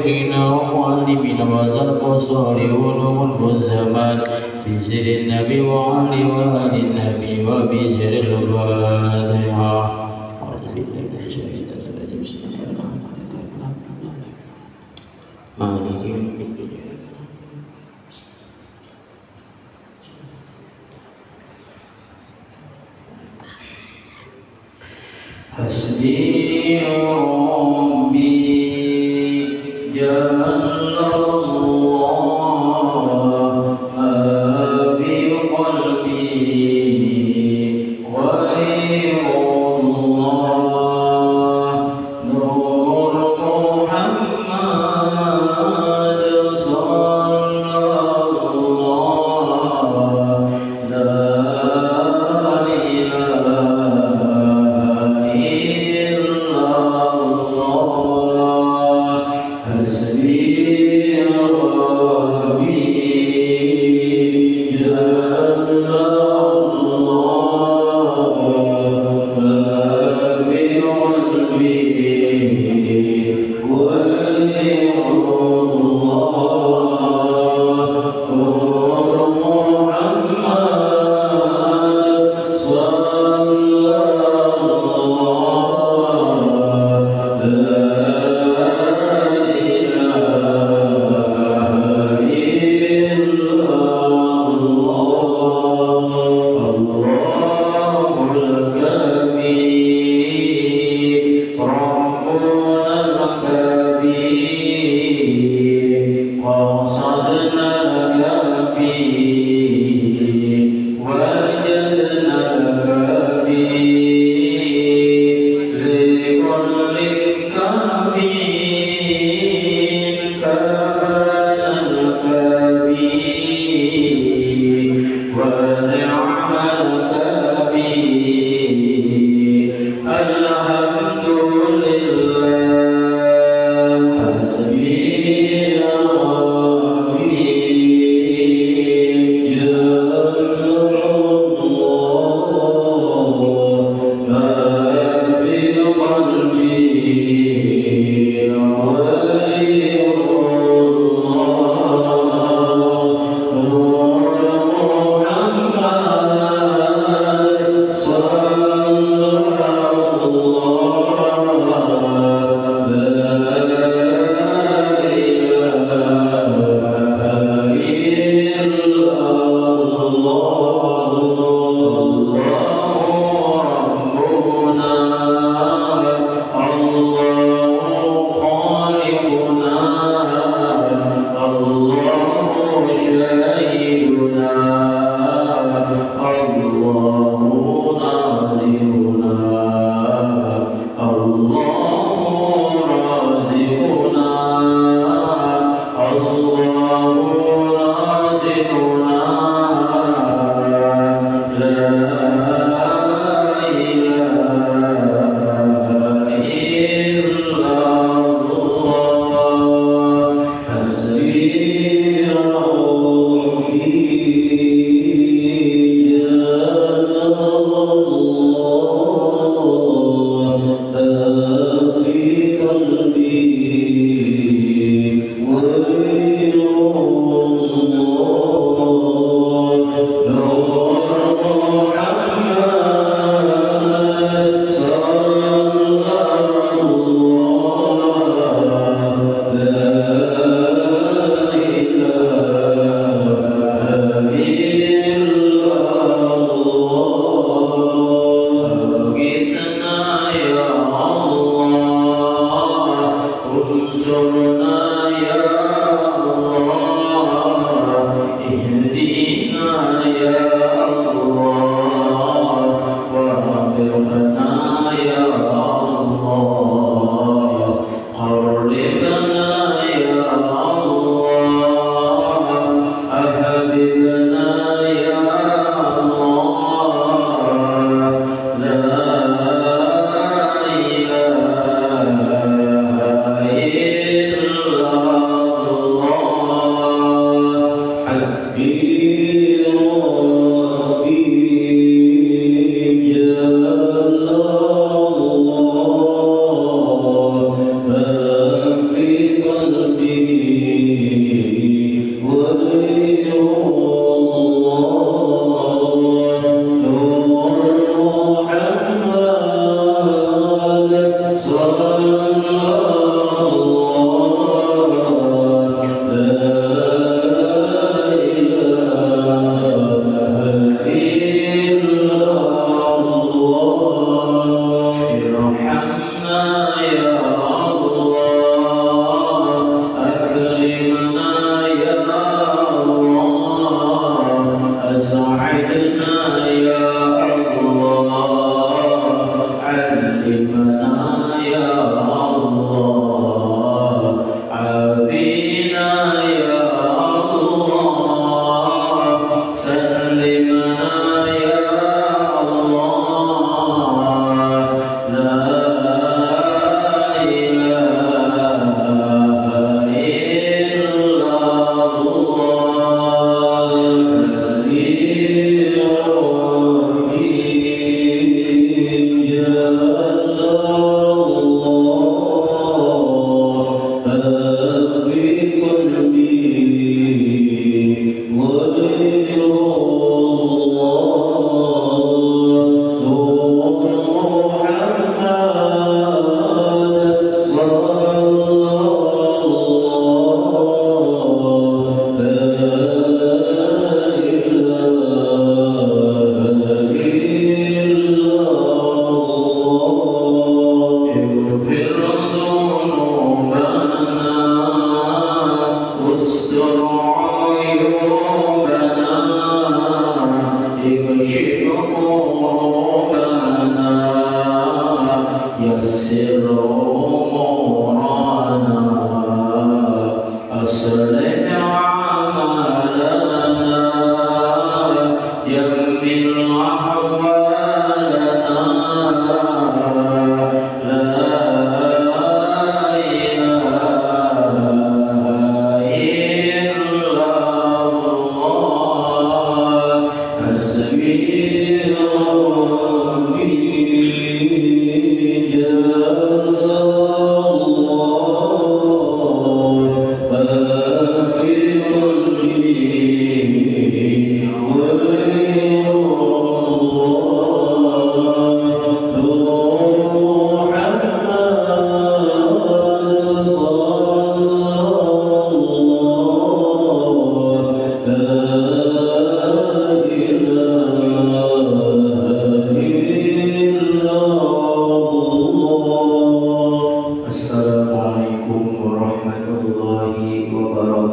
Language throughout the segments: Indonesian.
شيخنا ومعلمنا وزلف وصالحون والزمان بسر النبي وعلي وآل النبي وبسر الفاتحة. أعوذ بالله من الشيطان الرجيم. بسم الله الرحمن الرحيم. مالك يوم الدين. حسبي ربي جل الله ما بقلبي غير الله نور محمد صلى الله لا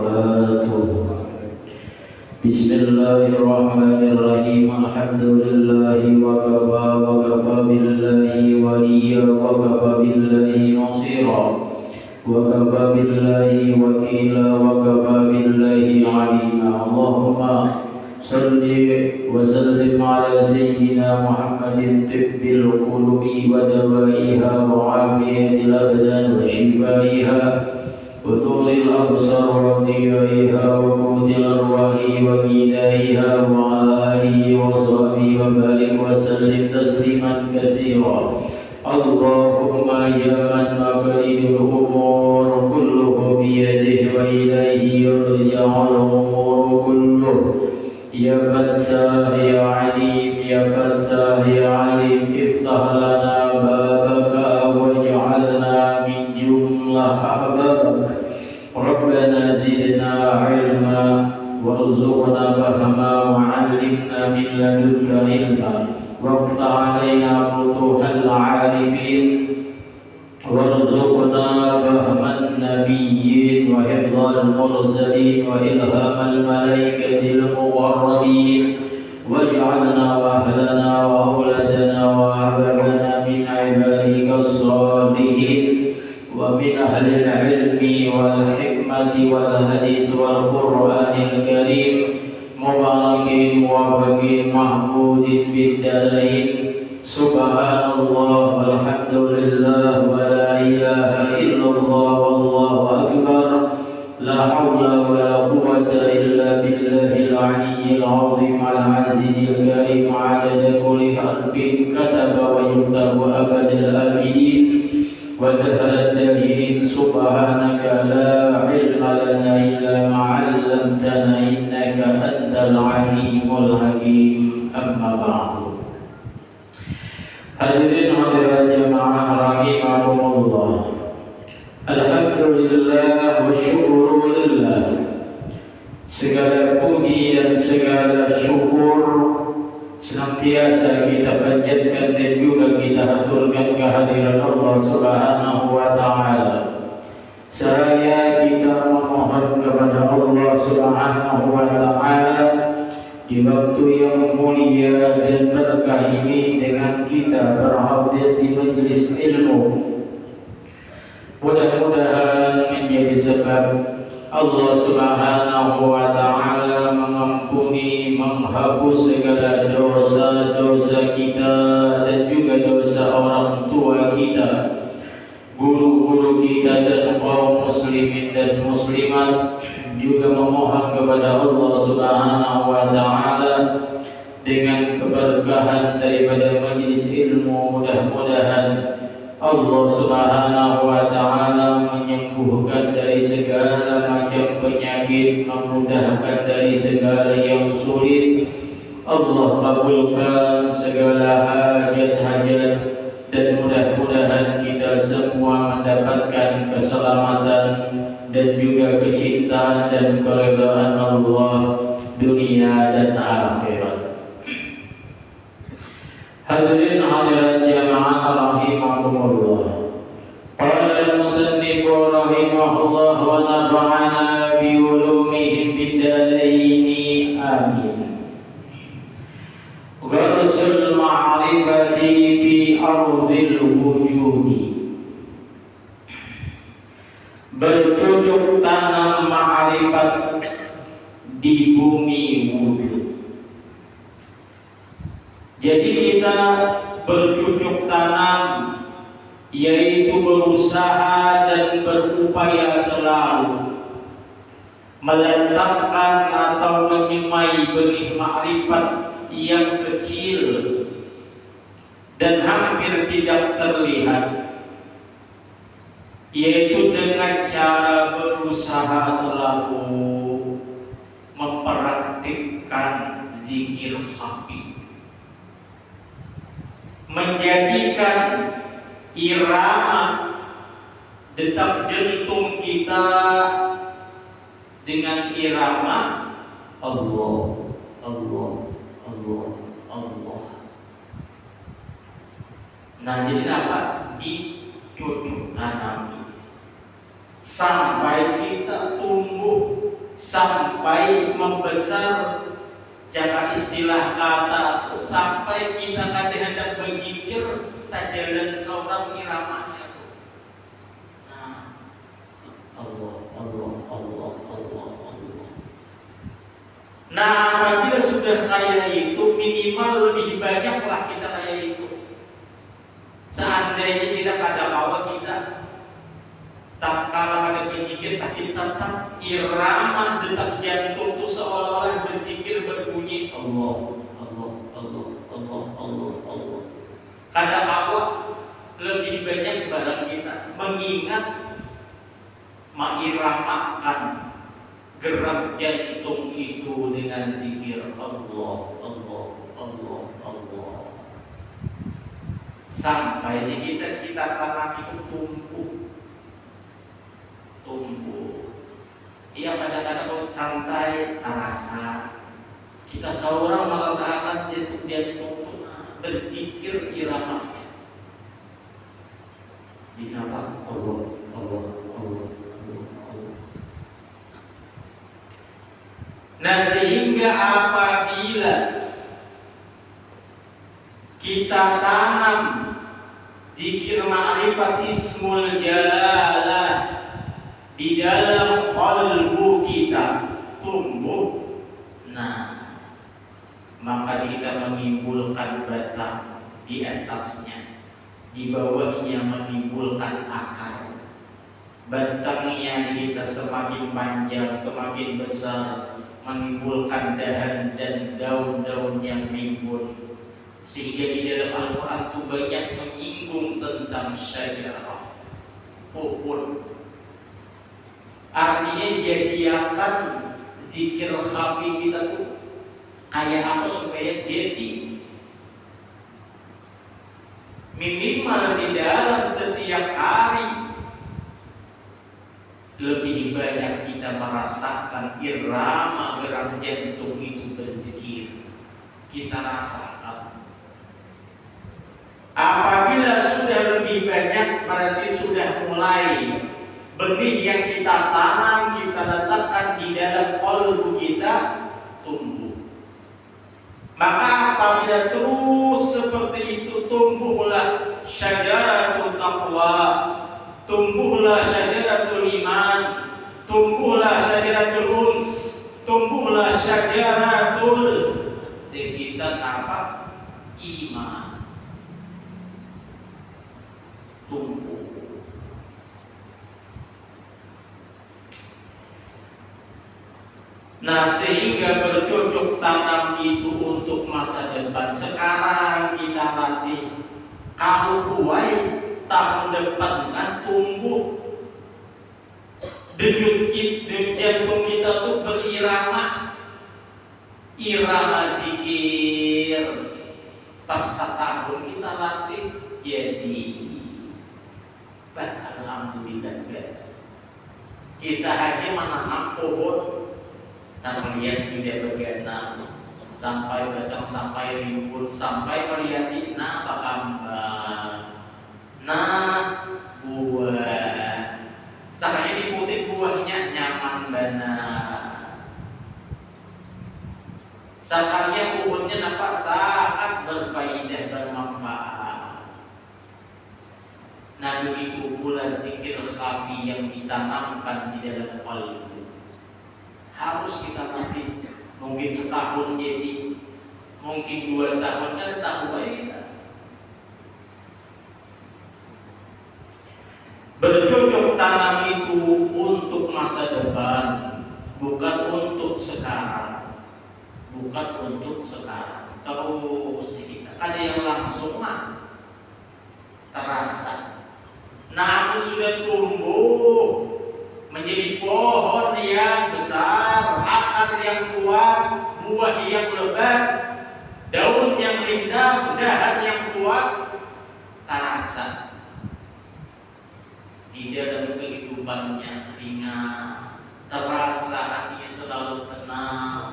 وبركاته. بسم الله الرحمن الرحيم. الحمد لله وكفى وكفى بالله وليا وكفى بالله نصيرا وكفى بالله وكيلا وكفى بالله عليما. اللهم صل وسلم على سيدنا محمد طب القلوب ودوائها وعافية الأبدان وشفائها وطول الأبصار وضيائها وقوت الأرواح وغذائها وعلى آله وصحبه وبارك وسلم تسليما كثيرا. اللهم يا من مقاليد الأمور كله بيده وإليه يرجع الأمور كله. يا فتاح يا عليم يا فتاح يا عليم افتح لنا بابك واجعلنا من جملة أحبابك. ربنا زدنا علما وارزقنا فهما وعلمنا من لدنك علما وافتح علينا فتوح العالمين وارزقنا فهم النبيين وحفظ المرسلين وإلهام الملائكة المقربين واجعلنا وأهلنا وأولادنا وأحبابنا من عبادك الصالحين ومن أهل العلم والحكمة والحديث والقرآن الكريم مباركين موفقين محمود بالدارين. سبحان الله والحمد لله ولا إله إلا الله والله أكبر. لا حول ولا قوة إلا بالله العلي العظيم العزيز الكريم عدد كل حرف كتب ويكتب أبد الآبدين ودهر الداهرين. سبحانك لا علم لنا إلا ما علمتنا إنك أنت العليم الحكيم. أما بعد. Hadirin hadirat jamaah rahimakumullah. Alhamdulillah wa syukru lillah. Segala puji dan segala syukur senantiasa kita panjatkan dan juga kita haturkan kehadiran Allah Subhanahu wa taala. Seraya kita memohon kepada Allah Subhanahu wa taala di waktu yang mulia dan berkah ini dengan kita berhadir di majelis ilmu, mudah-mudahan menjadi sebab Allah Subhanahu wa taala mengampuni, menghapus segala dosa-dosa kita dan juga dosa orang tua kita, guru-guru kita dan kaum muslimin dan muslimat. Juga memohon kepada Allah Subhanahu wa taala dengan keberkahan daripada majlis ilmu, mudah-mudahan Allah Subhanahu wa taala menyembuhkan dari segala macam penyakit, memudahkan dari segala yang sulit. Allah kabulkan segala hajat-hajat dan mudah-mudahan kita semua mendapatkan keselamatan dan juga kecintaan dan keridhaan Allah dunia dan akhirat. Hadirin hadirat jamaah rahimakumullah. Qala al-musannif rahimahullah wa nafa'ana bi ulumihim bid-darain amin. Gharsul ma'rifati bi ardil wujudi. Bercocok tanam ma'rifat di bumi wujud. Jadi kita bercocok tanam, yaitu berusaha dan berupaya selalu meletakkan atau menyemai benih ma'rifat yang kecil dan hampir tidak terlihat, yaitu dengan cara berusaha selalu mempraktikkan zikir khafi, menjadikan irama detak jantung kita dengan irama Allah, Allah, Allah, Allah. Nah, jadi apa? Dicocok tanam sampai kita tumbuh sampai membesar. Jangan istilah kata sampai kita kadang hendak berpikir tak jalan seorang iramanya. Nah, Allah. Nah, apabila sudah kaya itu minimal lebih banyaklah kita kaya itu. Seandainya tidak ada awal kita tak kalah ada berzikir, tapi tetap irama detak jantung itu seolah-olah berzikir berbunyi Allah. Kadang awal lebih banyak barang kita mengingat mengiramakan gerak jantung itu dengan zikir Allah. Sampai kita tanam itu tumbuh. Iya, kadang-kadang kalau santai terasa kita seorang merasakan jantung berzikir iramanya. Dinamakan Allah. Nah, sehingga apabila kita tanam zikir ma'rifat ismul jalalah di dalam qalbu kita tumbuh, nah maka kita menimbulkan batang di atasnya, di bawahnya menimbulkan akar. Batangnya kita semakin panjang, semakin besar, menimbulkan dahan dan daun-daun yang rimbun, sehingga di dalam Al-Quran itu banyak menyinggung tentang syajarah, pohon. Artinya jadikan zikir khafi kita tuh kayak apa supaya jadi minimal di dalam setiap hari lebih banyak kita merasakan irama gerak jantung itu berzikir. Kita rasakan. Apabila sudah lebih banyak berarti sudah mulai benih yang kita tanam, kita letakkan di dalam qalbu kita tumbuh. Maka apabila terus seperti itu tumbuhlah syajaratul taqwa, tumbuhlah syajaratul iman, tumbuhlah syajaratul uns, tumbuhlah syajaratul kita apa? Iman. Tumbuh. Nah, sehingga bercocok tanam itu untuk masa depan. Sekarang kita latih, kalau buai tahun depan kan tumbuh. Denyut jantung kita tuh berirama, irama zikir. Pas setahun kita latih, jadi alhamdulillah. Kita hanya menanam pohon, tak melihat tidak berganam sampai batang, sampai rimbun, sampai melihat nah bakambang, nah buah. Sampai diputik buahnya nyaman benar. Sakarnya pohonnya nampak sangat berfaedah, bermanfaat. Nah, begitu pula zikir khafi yang ditanamkan di dalam qalbu. Harus kita latih. Mungkin setahun jadi, mungkin 2 tahun, kan tahu baik kita. Bercocok tanam itu untuk masa depan, bukan untuk sekarang. Bukan untuk sekarang. Terus kita ada yang langsung terasa. Nah, aku sudah tumbuh menjadi pohon yang besar, akar yang kuat, buah yang lebat, daun yang rindang, dahan yang kuat, terasa di dalam kehidupannya ringan, terasa hatinya selalu tenang,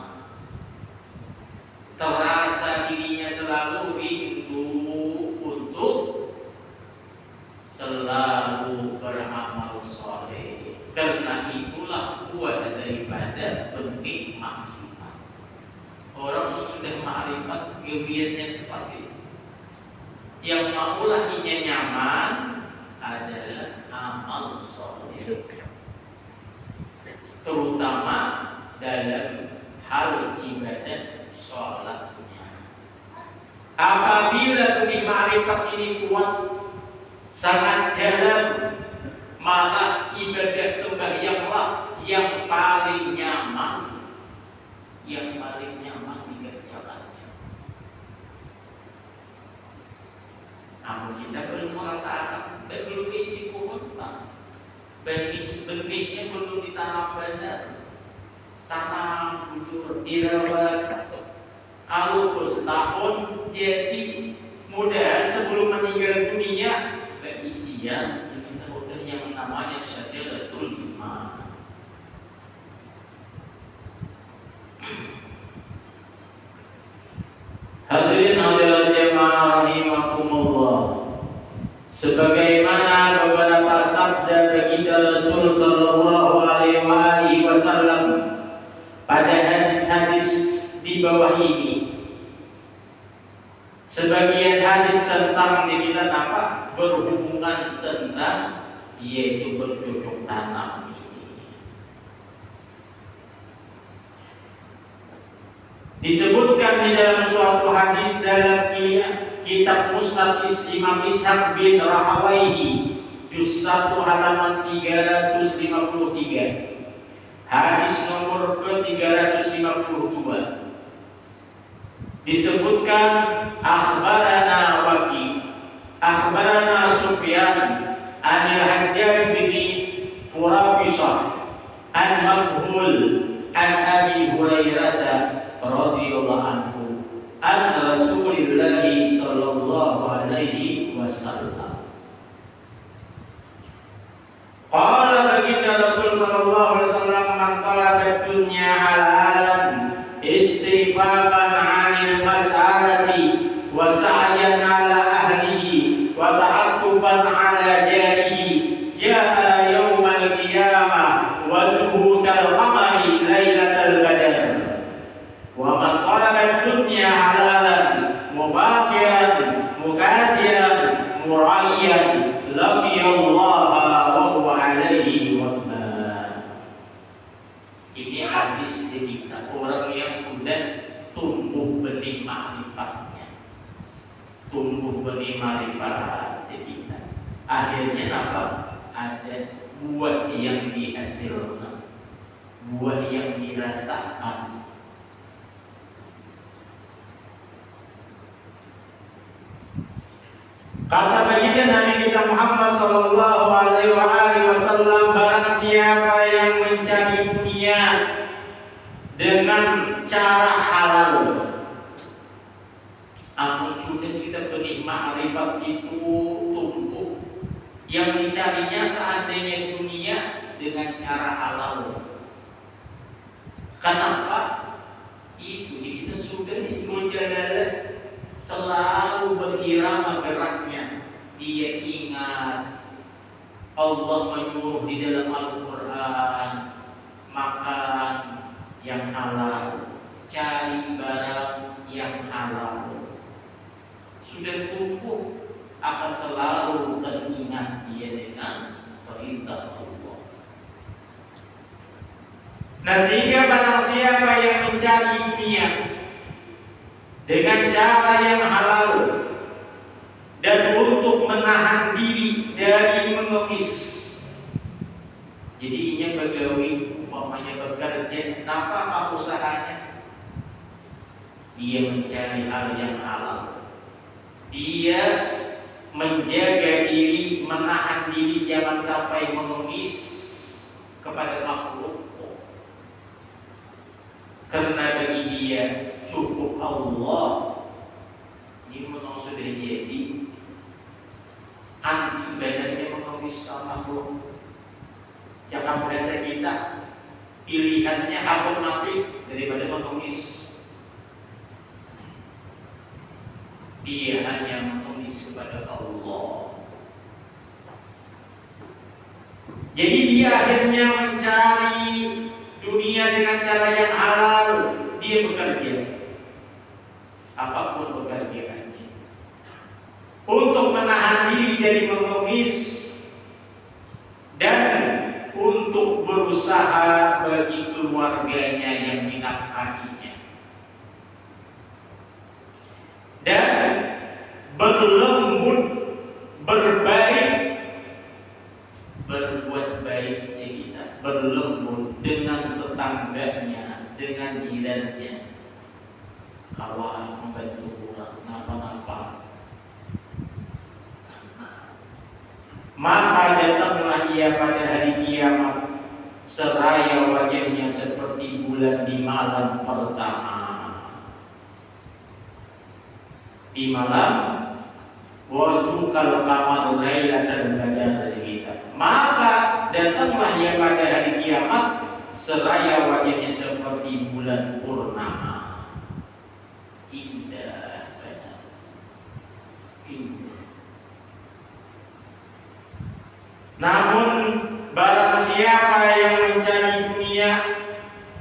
terasa dirinya selalu rindu untuk selalu beramal soleh. Karena itulah buah daripada sudah ma'rifat, gebiannya itu pasti. Yang maulahinya nyaman adalah amal soleh, terutama dalam hal ibadah sholatnya. Apabila benih ma'rifat ini kuat, sangat dalam, maka ibadah sembahyanglah yang paling nyaman, dikerjakannya. Namun kita belum merasakan, belum diisi pohon, benihnya belum ditanam benar, tanam, bujur, dirawat. Kalau setahun jadi, mudah sebelum meninggal dunia keisian kita udah yang namanya syajaratul iman. Hadirin hadirat jamaah rahimakumullah, sebagaimana beberapa sabda baginda Rasul sallallahu alaihi wasallam pada hadis-hadis di bawah ini, sebagian hadis tentang yang kita nampak berhubungan tentang yaitu bercocok tanam ini. Disebutkan di dalam suatu hadis dalam kitab Musnad Imam Ishaq bin Rahawayhi, juz 1 halaman 353, hadis nomor ke-352. Disebutkan akhbarana Waki, akhbarana Sufyan, anil Hajjaj bin Qurabisah, an Makhul, an Abi Hurairah radhiyallahu anhu, an Rasulillah sallallahu alaihi wasallam. Qala baginda Rasul sallallahu alaihi wasallam, man talaba dunya halalan istighfaran 'anil mas'alati wa sa'yan 'ala ahlihi wa ta'attuban 'ala jarihi jaa yaumal qiyamah wajhuhu kal qamari lailatal badr. Wa man talaba dunya halalan mubakiran mukathiran muraiyan laqiyallaha wa huwa alaihi wabban. Ini hadis dari kita orang yang sudah tumbuh benih ma'rifatnya, tumbuh benih ma'rifat di kita. Akhirnya apa? Ada buah yang dihasilkan, buah yang dirasakan. Kata baginda Nabi kita Muhammad sallallahu alaihi wasallam, barang siapa yang mencari dunia dengan cara halal, namun sudah kita benih ma'rifat itu tumbuh, yang dicarinya seandainya dunia dengan cara halal. Kenapa? Itu kita sudah disebutkan selalu berirama geraknya. Dia ingat Allah menyuruh di dalam Al-Quran, makan yang halal, cari barang yang halal. Sudah tumbuh, akan selalu teringat dia dengan perintah Allah. Nah, sehingga barang siapa yang mencari dunia dengan cara yang halal dan untuk menahan diri dari mengemis, jadinya begawi, umpamanya bekerja, apa usahanya? Dia mencari hal yang halal, dia menjaga diri, menahan diri jangan sampai mengemis kepada makhluk, karena bagi dia cukup Allah. Ini memang sudah jadi anti badannya mengemis sama makhluk. Jangan bahasa kita, pilihannya alternatif daripada mengemis. Dia hanya mengemis kepada Allah. Jadi dia akhirnya mencari dunia dengan cara yang halal. Dia bekerja, menjadi mengemis dan untuk berusaha bagi keluarganya yang dinafkahinya, dan berlembut, berbaik, berbuat baik ya kita, berlembut dengan tetangganya, dengan jirannya. Awal membantu orang napa-napa, maka datanglah ia pada hari kiamat seraya wajahnya seperti bulan di malam pertama. Di malam wajukal qamar lailatan badar kita. Maka datanglah ia pada hari kiamat seraya wajahnya seperti bulan purnama. Indah, indah. Namun barang siapa yang mencari dunia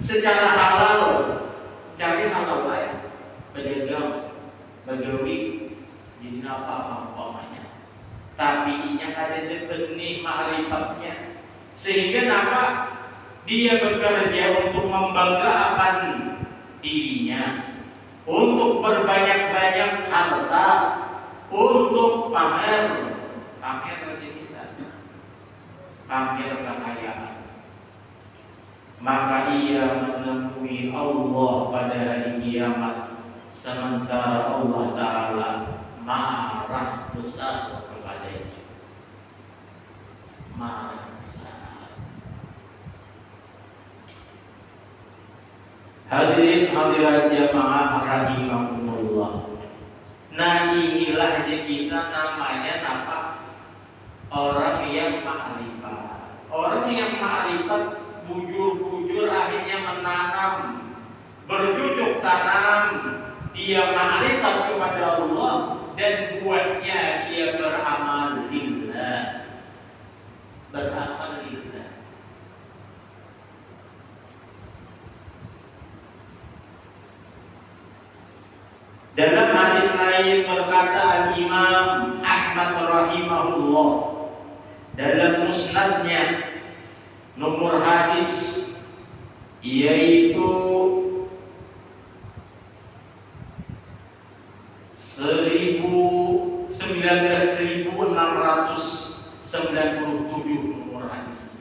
secara halal, cari halal lain, berdagang, bagawi, jadi apa umpamanya. Tapi inya ada benih ma'rifatnya, sehingga apa? Dia bekerja untuk membanggakan dirinya, untuk berbanyak-banyak harta, untuk pamer aja kita, pamer kekayaan. Maka ia menemui Allah pada hari kiamat, sementara Allah Ta'ala marah besar kepadanya, marah besar. Hadirin hadirat jamaah rahimakumullah. Nah inilah aja kita namanya apa? Orang yang ma'rifat. Orang yang ma'rifat bujur-bujur akhirnya menanam, bercucuk tanam. Dia ma'rifat kepada Allah dan buahnya dia beramal lillah. Beramal lillah. Dalam hadis lain berkata Al-Imam Ahmad rahimahullah dalam musnadnya, nomor hadis yaitu 19.697 nomor hadis.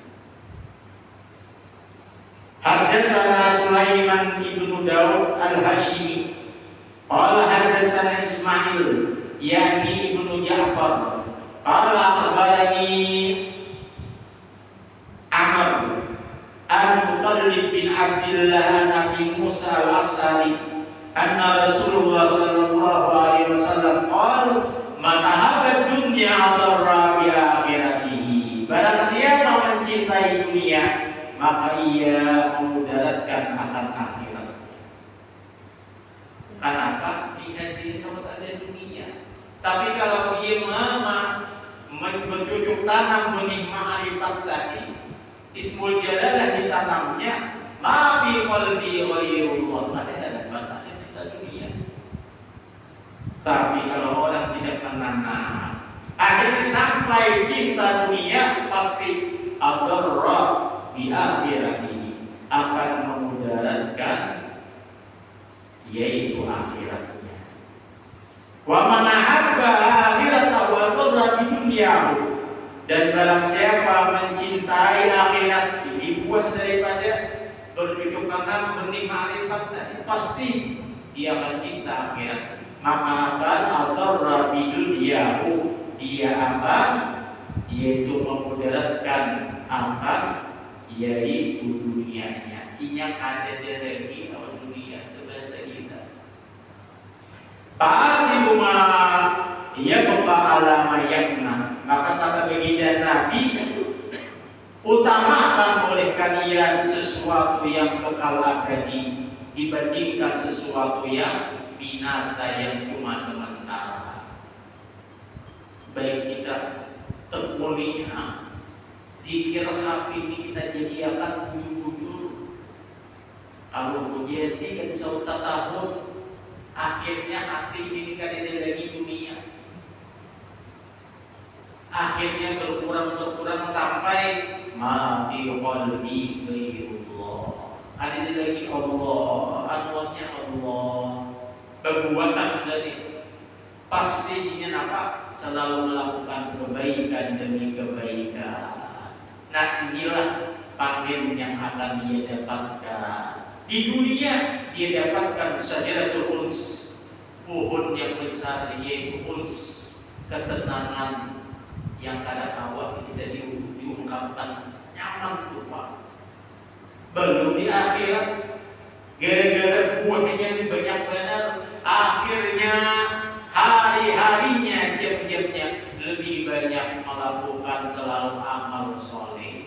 Hadatsana Sulaiman ibnu Daud al-Hashimi qala hadatsana Ismail yani ibnu Ja'far qala akhbarani Amr al-Muttalib bin Abdullah Nabi Musa al-Asari anna Rasulullah sallallahu alaihi wasallam qala man ahabba dunya adarra bi akhiratihi. Barang siapa mencintai dunia maka ia memudaratkan akan akhirat. Kenapa? Dia diri sama ada dunia. Tapi kalau dia bercucuk tanam benih ma'rifat tadi, ismul jalalah ditanamnya, ma bi qalbi ghairullah, ada batanya cinta dunia. Tapi kalau orang tidak menanam, akhirnya sampai cinta dunia, pasti adarra bi akhiratihi, akan memudaratkan yaitu akhiratnya. Wa man ahabba akhiratahu wa adarra bi dunyahu, dan barang siapa mencintai akhirat, ini buah daripada bercucuk tanam benih ma'rifat tadi, pasti dia akan cinta akhirat. Maka akan adarra bi dunyahu, dia akan yaitu memudaratkan akan yaitu dunianya. Inya kada deregi atau dunia itu bahasa kita. Fa'asibuma yabqa ala ma yakna. Maka kata baginda Nabi, utamakan oleh kalian sesuatu yang kekal abadi dibandingkan sesuatu yang binasa yang cuma sementara. Baik kita tekuniha, zikir HP ini kita jadikan bujur-bujur. Kalau menjadi kan satu tahun, akhirnya hati ini kan ada lagi dunia. akhirnya berkurang sampai ma fi qalbi ghairullah. Ada lagi Allah, anwarnya Allah. Perbuatan dari pastinya apa? Selalu melakukan kebaikan demi kebaikan. Nah, inilah panggilan yang akan dia dapatkan. Di dunia dia dapatkan syajaratul uns, pohon yang besar, yaitu uns, ketenangan yang kadang-kala kita diungkapkan nyaman tuh Pak. Belum di akhirat, gara-gara buahnya banyak benar, akhirnya hari-harinya, jam-jamnya lebih banyak melakukan selalu amal soleh.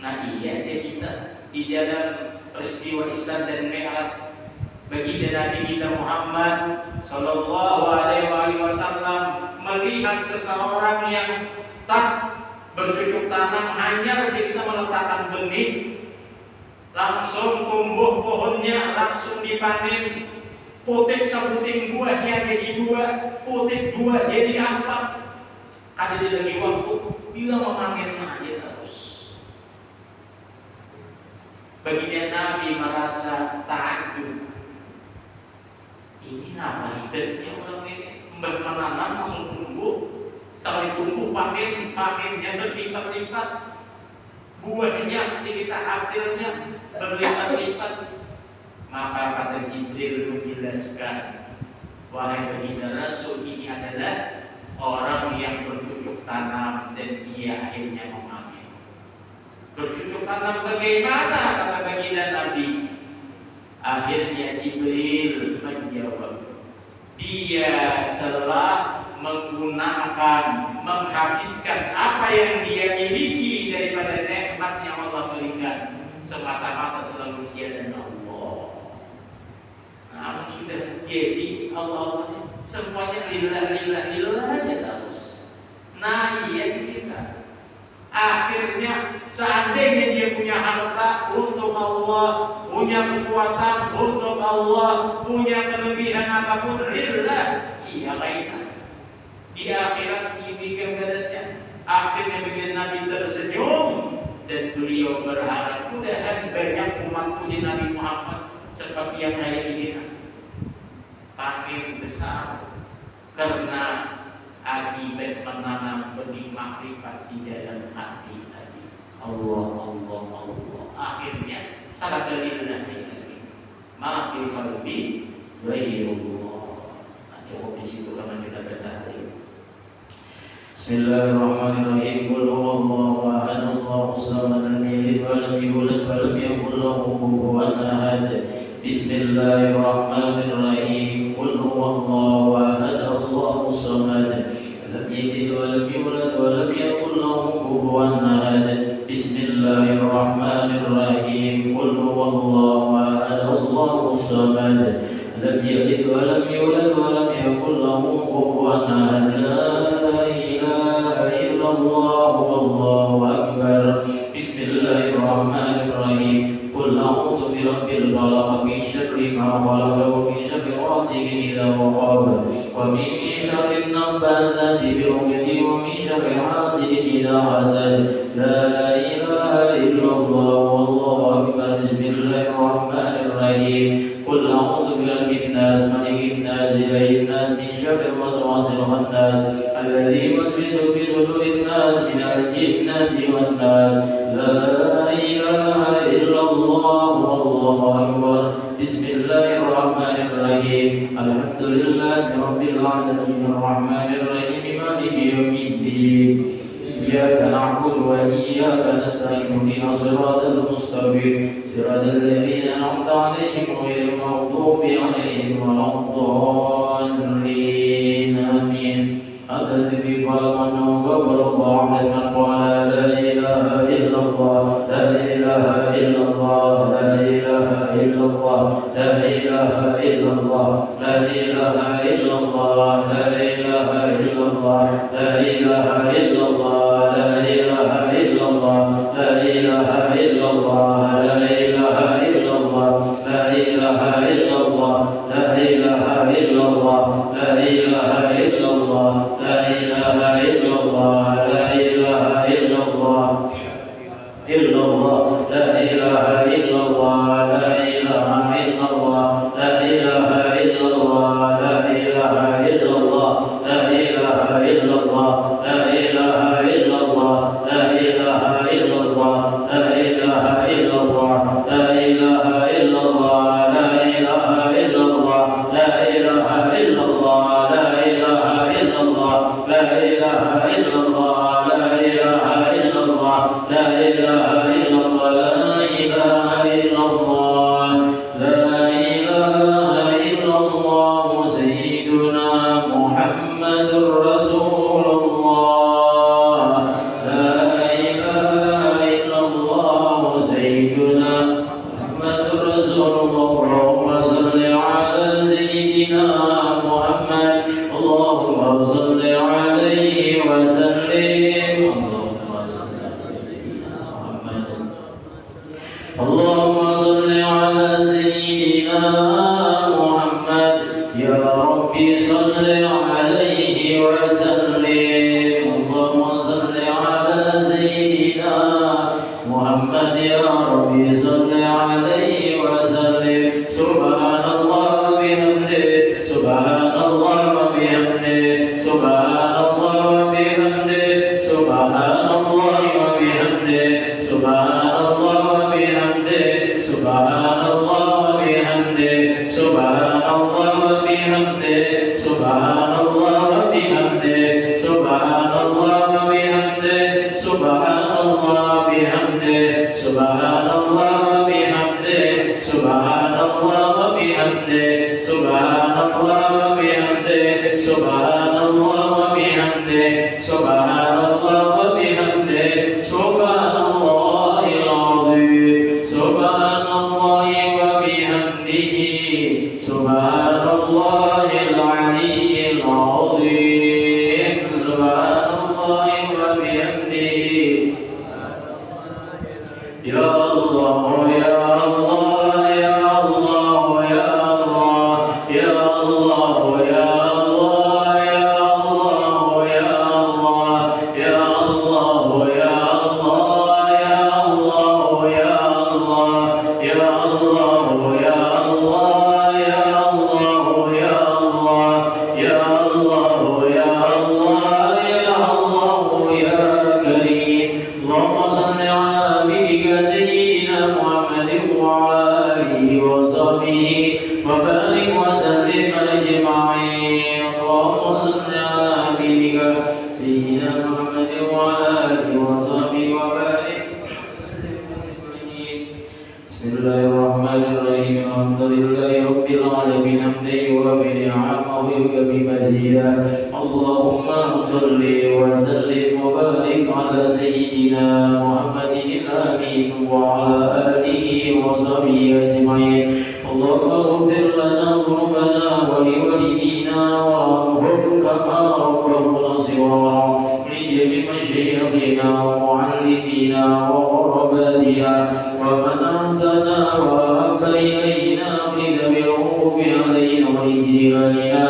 Nah iya dia kita di dalam peristiwa Isra dan Mi'raj, bagi Nabi kita Muhammad Sallallahu Alaihi Wasallam melihat seseorang yang tak bercocok tanam, hanya kita meletakkan benih, langsung tumbuh pohonnya, langsung dipanen, putik seputing buahnya jadi 2, putik 2 jadi 4. Ada di lagi waktu bila memanen aja terus. Baginda Nabi merasa takjub. Ini apa hidupnya orang ini? Menanam langsung tumbuh, sampai tumbuh panen-panennya berlipat-lipat, buahnya kita hasilnya berlipat-lipat. Maka kata Jibril menjelaskan, wahai baginda Rasul, ini adalah orang yang bercocok tanam dan dia akhirnya memanen. Bercocok tanam bagaimana? Kata baginda Nabi. Akhirnya Jibril menjawab, dia telah menghabiskan apa yang dia miliki daripada nikmat yang Allah berikan, semata-mata selalu dia dan Allah. Nah, sudah jadi Allah semuanya lillah aja terus. Nah iya kita. Akhirnya seandainya dia punya harta untuk Allah, punya kekuatan untuk Allah, punya kelebihan apapun lillah, iya kaitan. Di akhirat ini gambarannya. Akhirnya begini Nabi tersenyum dan beliau berharap mudahan banyak umatku di Nabi Muhammad seperti yang kayak ini. Panen besar karena akibat menanam benih makrifat di dalam hati tadi. Allah. Akhirnya sadaqalillah lagi. Ma fi qalbi ghairullah. Cukup di situ karena kita bertahdir. Bismillahirrahmanirrahim. Qul huwallahu ahad, Allahus samad, lam yalid wa lam yulad wa lam yakul lahu kufuwan ahad. Bismillahirrahmanirrahim. Qul huwallahu ahad, Allahus samad, lam yalid wa lam yulad wa lam yakul lahu kufuwan ahad. Bismillahirrahmanirrahim. Qul huwallahu ahad, Allahus samad, lam yalid wa lam yulad wa lam yakul lahu kufuwan ahad. La ilaha illallah wallahu akbar. Bismillahirrahmanirrahim. Qul a'udzu birabbil falaq, min syarri ma khalaq, wa min syarri ghasiqin idza waqab, wa min syarri an-naffathati fil 'uqad, wa min syarri hasidin idza hasad. La ilaha illallah wallahu akbar. Bismillahirrahmanirrahim. Qul a'udzu birabbin nas, malikin nas, ilahin nas, min syarril waswasil khannas, alladzi yuwaswisu fi sudurin nas, minal jinnati wan nas. La ilaha illallah wallahu akbar. Bismillahirrahmanirrahim. Alhamdulillahi rabbil alamin, arrahmanir rahim, maliki yaumiddin. Iyyaka na'budu wa iyyaka nasta'in, ihdinas siratal mustaqim, siratal ladzina an'amta 'alaihim ghairil maghdubi 'alaihim waladdallin. Amin. Al-Ladzi khalaqana wa huwa al-ahad, qala la ilaha illallah, la ilaha illallah, la ilaha illallah, la ilaha illallah, la ilaha illallah, la ilaha illallah, la ilaha illallah, la ilaha illallah, la ilaha illallah, la ilaha illallah, la ilaha illallah, la ilaha illallah, la ilaha illallah, la ilaha illallah, la ilaha illallah, la ilaha illallah, la ilaha illallah, la ilaha illallah, la ilaha illallah, la ilaha illallah, la ilaha illallah, la ilaha illallah, la ilaha illallah, la ilaha illallah, la ilaha illallah, la ilaha illallah, la ilaha illallah, la ilaha illallah, la ilaha illallah, la ilaha illallah, la ilaha illallah, sayyiduna Muhammadur Rasulullah, la ilaha illallah, sayyiduna Muhammadur Rasulullah. Allahumma salli ala sayyidina Muhammad, Allahumma salli alaihi wa sallim. Allahumma salli ala sayyidina Muhammad, ya Rabbi salli alaihi wa sallim. Allahumma salli ala sayyidina Muhammad, ya Rabbi salli alaihi wa sallim. Subhanallah wa bihamdihi, subhanallah wa bihamdihi, subhanallah wa bihamdihi, subhanallah wa bihamdihi, subhanallah wa bihamdihi, subhanallah wa bihamdihi, subhanallah wa bihamdihi, subhanallah wa bihamdihi, subhanallah wa bihamdihi, subhanallah wa bihamdihi, subhanallah wa bihamdihi, subhanallah wa bihamdihi, subhanallah wa bihamdihi, subhanallah wa bihamdihi, subhanallah wa bihamdihi, subhanallahil azim, subhanallahi wa bihamdihi, subhanallahil aliyyil azim, subhanallahi wa bihamdihi. Ya Allah, ya Allah, ya Allah, ya Allah, ya Allah, ya Allah, ya Allah, ya Allah, ya Allah, ya Allah, ya Allah, ya Allah, ya Allah, ya Allah, ya Allah, ya Allah, ya Allah, ya Allah, ya Allah, ya Karim. Allahumma salli ala nabiyyika sayyidina Muhammadin wa ala alihi wa sahbihi wa barik wa sallim ajma'in. Allahumma salli ala nabiyyika sayyidina Muhammadin wa ala alihi wa sahbihi wa barik wa sallim ajma'in. Bismillahirrahmanirrahim. Alhamdulillahi rabbil alamin. Hamdan wa bi'amahu wa bi mazida. Allahumma salli wa sallim wa barik ala sayyidina Muhammadin al-amin wa ala alihi wa sahbihi ajma'in. Allahumma ighfir lana dhunubana wa li walidina warhamhum kama rabbawna shighara. Li jami'i mashayikhina wa mu'allimina wa qurrabatina wa man ahsana wa habba ilayna min dhabil huquqi alayna wa li jiranina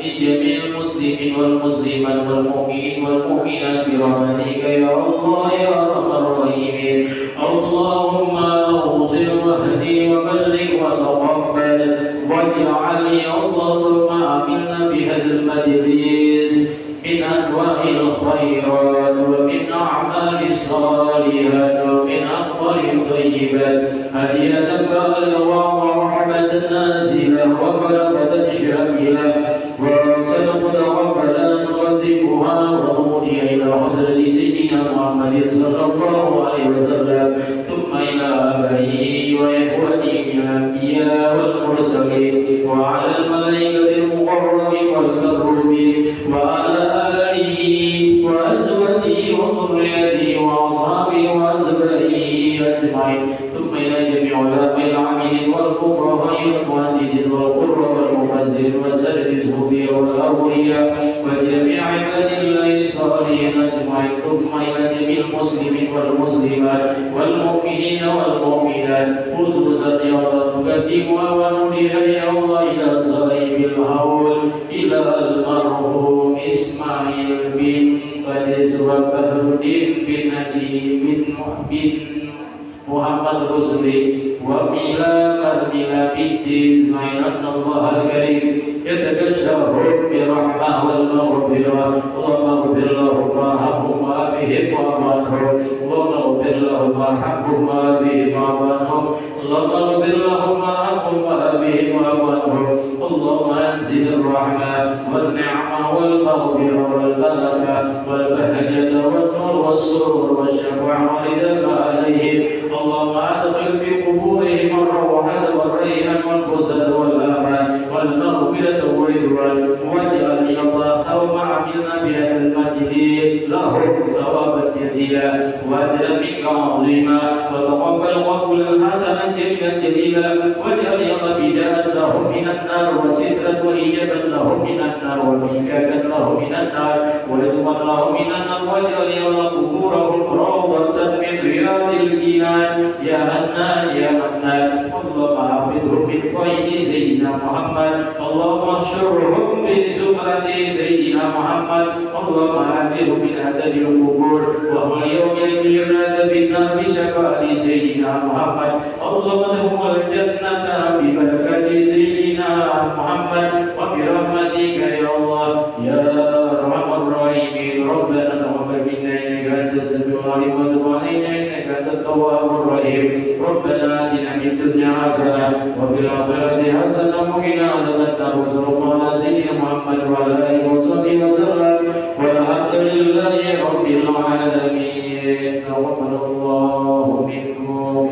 li jami'il muslimin wal muslimat wal mu'minin wal mu'minat bi rahmatika ya Allah ya arhamar rahimin. Allahumma awsil wahdi wa balligh wa taqabbal waj'al ya Allah thumma amilna bi hadzal majlis min anwa'il khairat wa min a'mali salihat wa min aqwali tayyibat hadiyatan baligha wa rahmatan nazilah wa barakatan syamilah wa sanaqabbala nuqaddimuha wa nudiya ila hadrati sayyidina Muhammadin sallallahu alaihi wasallam thumma ila abaihi wa ikhwatihi min al-anbiya wal mursalin wa ala al-malaikati al-muqarrabin wal karrumin wa ala alihi wa azwajihi wa dhurriyyatihi wa ashabihi wa azwajihi ajma'in thumma ila jami'i ulama'i al-'amilin wal fuqaha'i wal muhaddithin wal qurra wal mufassirin wa sayyidil zuhri wal awliya wa jami'i 'ibadillahi salihin ajma'in thumma ila jami'il muslimin wal muslimat wal mu'minina wal mu'minat khususan ya Allah tuqaddimuha wa nudiha ya Allah ila sahibil haul ila al-marhum Ismail bin Qadis wa Bahruddin bin Najib bin محمد رسلي وميلا خرمنا بالدين إسماعيل أن الله الكريم يتبشر برحمة والمغفرة اللهم اغفر لهم وارحمهم وآبهم وأمانهم اللهم اغفر لهم وارحمهم وآبهم وأمانهم اللهم اغفر لهم وارحمهم وآبهم وأمانهم اللهم أنزل الرحمة والنعمة والمغفرة والبركة والبهجة والنور والسرور والشفاعة والرضا عليهم اللهم أدخل في قبورهم الروحة والريحان والبسل والأمان والمغفرة والرضوان واجعل يا الله ثوب عملنا بهذا المجلس لهم ثوابا جزيلا واجرا منك عظيما وتقبل قبولا حسنا جليلا واجعل يا الله بداء لهم من النار وسترا وهيبا لهم من النار وميكاتا لهم من النار ورزقا لهم من النار واجعل يا الله قبورهم روضة من رياض الجنان يا حنان يا منان اللهم احفظهم من فيض سيدنا محمد اللهم احشرهم بزمرة سيدنا محمد اللهم اجرهم من عذاب القبور وهم اليوم يجرون بالنار بشفاعة سيدنا محمد اللهم ادخلهم الجنة ببركة سيدنا محمد وبرحمتك يا الله يا ارحم الراحمين ربنا تقبل منا انك انت السميع العليم وتب علينا انك انت التواب الرحيم ربنا اتنا في الدنيا حسنه وفي الاخره حسنه وقنا عذاب النار وصلى الله على سيدنا محمد وعلى اله وصحبه وسلم والحمد لله رب العالمين تقبل الله منكم.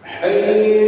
حي